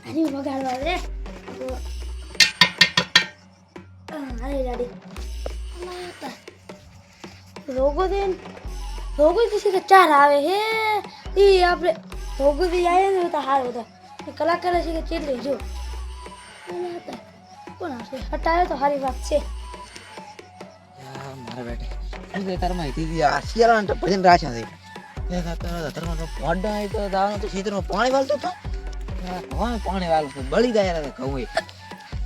Aduh, magal banget. Ayo jadi. Apa? Logo किसी का चार आवे है ये आपने लोगों भी आए नहीं होता हार होता ये कलाकार ऐसे के चल रही जो कौन से हटाया तो हरी बात से यार मारे बेटे ये तार माहिती दी यार सियारान तो भजन राशा दे ये तार में तो पॉड है तो दानो तो सीधे में पानी वाल तो यार कौन पानी वाल तो बड़ी दायरा है कहूं ये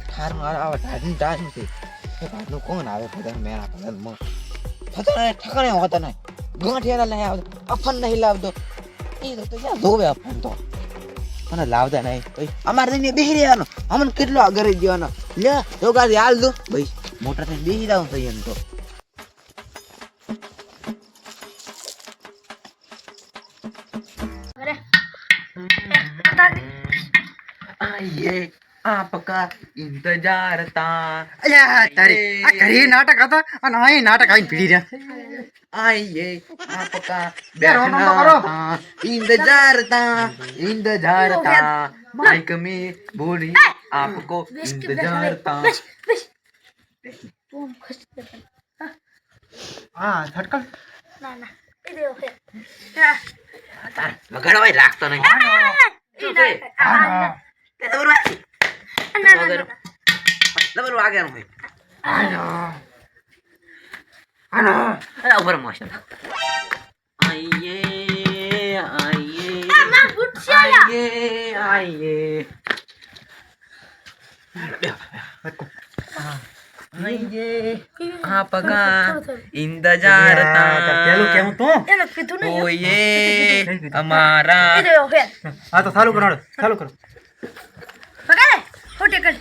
थार मारा आवा ढाढी डास में ये बात नो कौन आवे पता मेरा पता म पता नहीं ठकाने होता नहीं ગાંઠિયા લઈ આવતો અફન નહીં લાવતો એ તો ક્યાં ધોવે અફન તો મને લાવતા નહીં ભાઈ અમારે થઈને બેહી રહેવાનો અમને કેટલો આગળ જવાનો લે તો ગાડી હાલ દો ભાઈ મોટર થઈને બેહી જાવ તો એમ તો अरे आइए आपका इंतजार था અલ્યા તારી આ ઘરે નાટક હતો અને અહીં નાટક આવીને પીડી રહ્યા आइए आपका यार, रोना तो बैठना करो। था इंतजार था माइक में बोली आपको इंतजार था तुम खुश હા છટકલ ना ना ये देखो है વગાડો ભાઈ રાખતો નહીં તે તમારું વગાડો તમારું આગળ હોય આનો અરે ઉપર મોશન આઈએ આઈએ ना गुड से आइए आइए आइए आपका इंतजार था પેલું કેવું તું ये ना फिर तू नहीं ओ ये हमारा ये देखो है હા તો ચાલુ કરો ચાલુ કરો पकड़ फोटे कर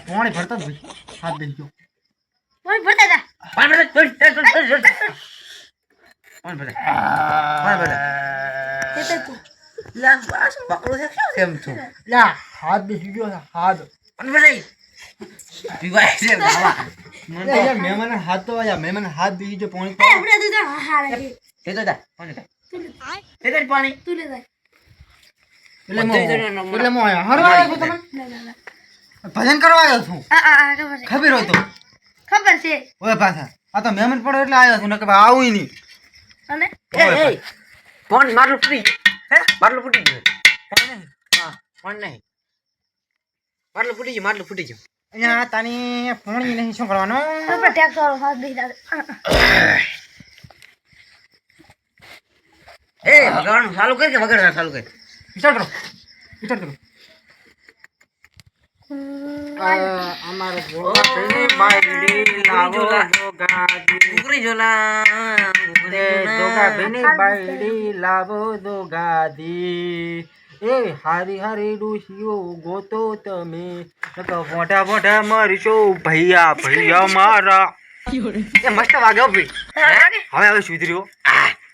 પાણી ભરતા જ ભાઈ હાથ દઈ ગયો वही भरता जा कौन बता ये तो तू ला बस पकड़ो से क्यों सेम तू લા હાથ બેસી ગયો છે હાથ कौन बताई पीवा से बाबा मन तो યાર મહેમાન હાથ તો આયા મહેમાન હાથ બેસી ગયો પાણી ए अपने तू जा हां लगे ये तो दा कौन है ये तो पानी तू ले जा એટલે મો આયા હરવા આવ્યો તમે ना ना ना ભજન કરવા આવ્યો છું खबर से ખબર હોય તો खबर से ઓય પાછા આ તો મહેમાન પડો એટલે આવ્યો છું નકર આવું નહીં अने ए कौन मारलो फुटी है मारलो फुटी कौन नहीं हां कौन नहीं मारलो फुटी जो અહીંયા તાની પાણી નહીં શું કરવાનો ऊपर टैक्स और हाथ दे दे ए भगवान चालू करके भगवान चालू कर વિચાર કરો અમારો બાયડી લાવો દોગાડી कुकरी झोला દોગાડીની બાયડી લાવો દોગાડી એ હારી હારી ડૂસીઓ ગોતો તમે નકર મોઢા મોઢા મરશો ભૈયા ભૈયા મારા એ મસ્ત વાગ્યો ભાઈ હવે સુધર્યો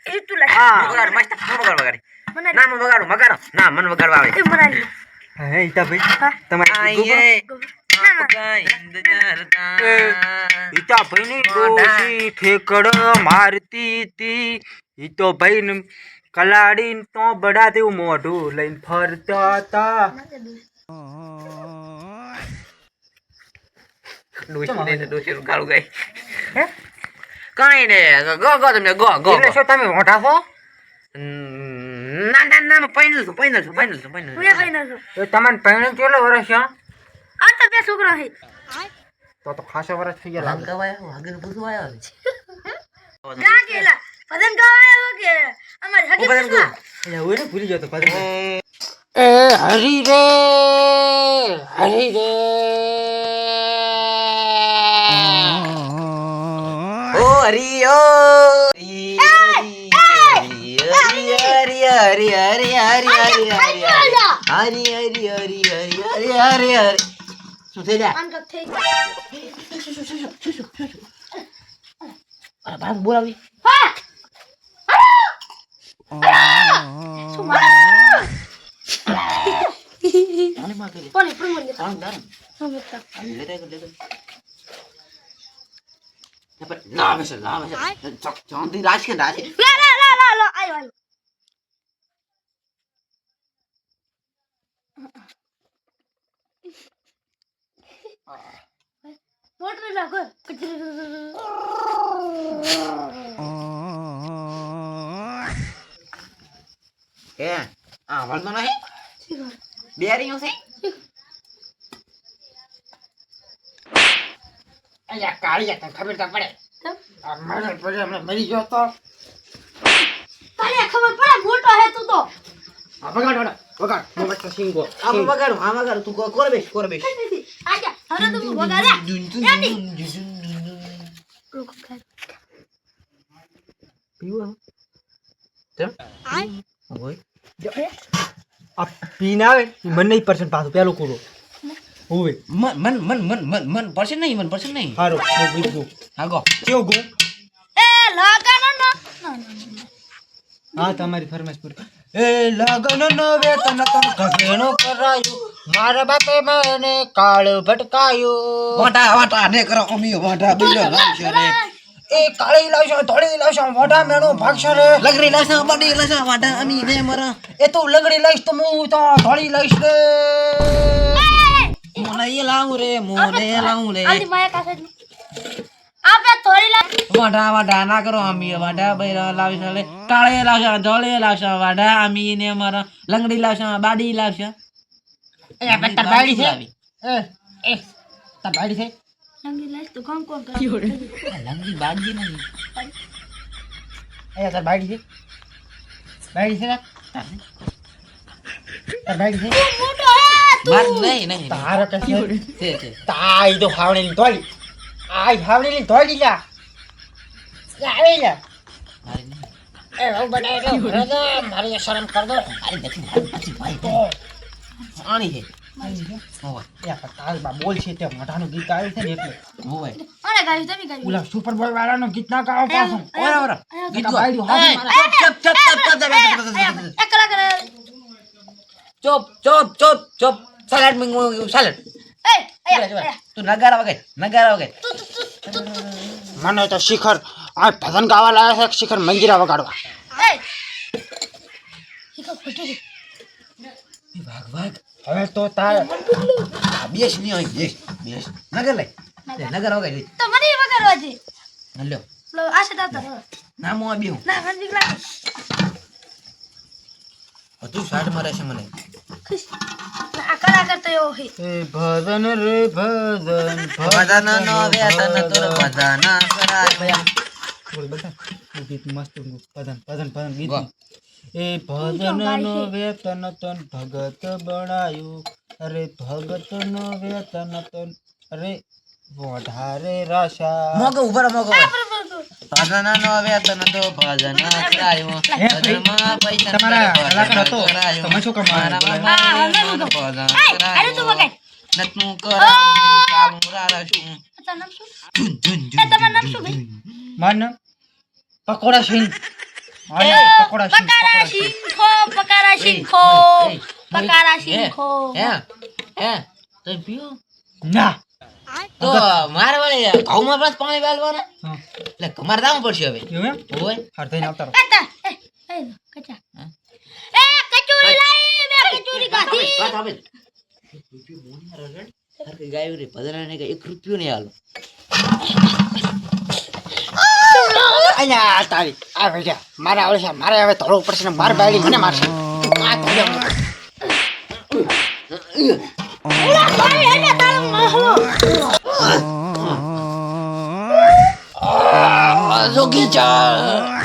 ये तू लगा હા बगाड़ मस्त बगाड़ बगाड़ मना ना मैं बगाड़ो मगाड़ो ना मन बगाड़वा आवे ये मना ली હે ઈતા ભાઈ તમારે आइए आपका इंतजार था ઈતા ભાઈની ડોસી ઠેકડ મારતી તી ઈ તો ભાઈને કલાડીન તો બડા તેવું મોઢું લઈને ફરતા હતા दोषी कालू गई હે कहीं ने गो गो तुमने गो गो એટલે શું તમે મોટા છો ना ना ना पैनल ये भाई ना तो એ તમને પહેણે કેટલો વર્ષ છે आज तक मैं सुख रहा है તો ખાસા વર્ષ થઈ ગયા લાગે गवाया आगे पूछो आया कहां गेला पतन कहां आया हो के हमारे हकी ऊपर पूछवा એટલે હું ને ભૂલી જતો પાછો ए हरी रे ओ हरी ओ हरी શું થઈ જાય आन का थे અરે બાપ બોલાવી हां सुमा પાણી માં કે पानी पर मन પાણી દાર हम बता ले रे પણ લાવે છે ચાંદી રાજ કે રાજ લા આયો મોટર લાગો એ આ વળતો નહીં બેરીઓ છે અલ્યા કાળિયા તને ખબર તો પડે આ મરલ પડે હમણાં મરી ગયો તો તારે ખબર પડે મોટો હે તું તો આ વગાડ વગાડ હું બચ્ચા સિંગો આ વગાડ તું કોર બેસ આજા હવે તું વગાડે પીવો તેમ આય ઓય આ પીને આવે ઈ મને નહીં પરસન પાછું પેલું કૂદો હોવે મન પરસે નહીં હારો હું ગીત ગો આગો કેવો ગો એ લગાનો ના હા તમારી ફરમાઈશ પૂરી એ લગન નો વેતન તન ઘેણો કરાયો મારા બાપે મને કાળ ભટકાયો વાટા ને કરો અમી વાટા બીજો લાવશે રે એ કાળી લાવશો ધોળી લાવશો મોઢા મેણો ભાગશો રે લગરી લાવશે બડી લાવશે વાટા અમી ને મરા એ તું લંગડી લઈશ તો હું તો ધોળી લઈશ રે મોને લાવું રે આલી માયા કાસે આપે થોડી લા વાટા ના કરો અમી વાટા બૈરા લાવશે લે કાળે લાવશે ધોળે લાવશે વાટા અમી ને મરા લંગડી લાવશે બાડી લાવશે એ બેટા બાડી છે એ તા બાડી છે લંગી લાઈસ તો કોણ કરે લંગડી બાડી નહીં એ તાર બાડી છે ના તાર બાડી છે મોટો હે માર નહીં તારો કશે છે તાઈ તો હાવણી ધોળી આઈ હાવણી ધોળી લા આવે લા મારી નહીં એ હું બનાય લો રાજા મારી શરમ કર દો મારી નથી ભાઈ આની છે હોવા યા તાર બા બોલ છે તે મોઢાનું ગીત આવ્યું છે ને એટલે હોવા અરે ગાયું તમે ગાયું ઓલા સુપર બોલ વાળાનું ગીત ના ગાઓ પાછું ઓરા ગીત ગો બાયડી હાથ મારા એકલા કરે ચોપ સલાડ મંગો સલાડ એ આયા તું નગારા વગર મને તો શિખર આ ભજન ગાવા લાયા છે શિખર મંજીરા વગાડવા એ ઈકો ફટો ભાગ હવે તો તાર બેસ ની હોય બેસ નગર લઈ નગર વગર લઈ તો મને વગાડવા છે લ્યો લો આશે દાતા ના મો બેહું ના મને બીક લાગે તું શાર્ટ મારે છે મને આ કલા કરતો એવો હે એ ભજન રે ભજન ભજન નો વેતન તોર ભજન કરાય બોલ બેટા એ ગીત મસ્ત ભજન ગીત વાહ. એ ભજન નો વેતન તન ભગત બનાયું અરે ભગત નો વેતન તન અરે વધારે રાશા મોગો ઉભર ભજન નો વેતન તો ભજન કરાયો ભજનમાં પૈસા તમારા કલાકાર હતો તમે શું કમાવાનું અરે તું વગાડ નતનું કર કાલું રારાશું તારું નામ શું ઝુન ઝુન એ તમારું નામ શું ભાઈ માન પકોડા સિંહ પકારા શીખો પકારા શીખો હે તો પીઓ ના તો મારે વળી ઘઉંમાં પાછું પાણી વાળવાના હા એટલે કમાર દાવું પડશે હવે કેવું એમ હોય હાર થઈને આવતા રહો એતા એ કચા એ કચોરી લાઈ મે કચોરી ગાધી વાત આવે રૂપિયો મોની રગડ હર કે ગાયો રે ભદરાને કે 1 રૂપિયો નહીં આલો અલ્યા તારી આ ભેજા મારે આવે છે મારે હવે ધોળો પડશે ને માર બાયડી મને મારશે આ ધોળો ઓલા ભાઈ એને તારો મહો જોગી ચા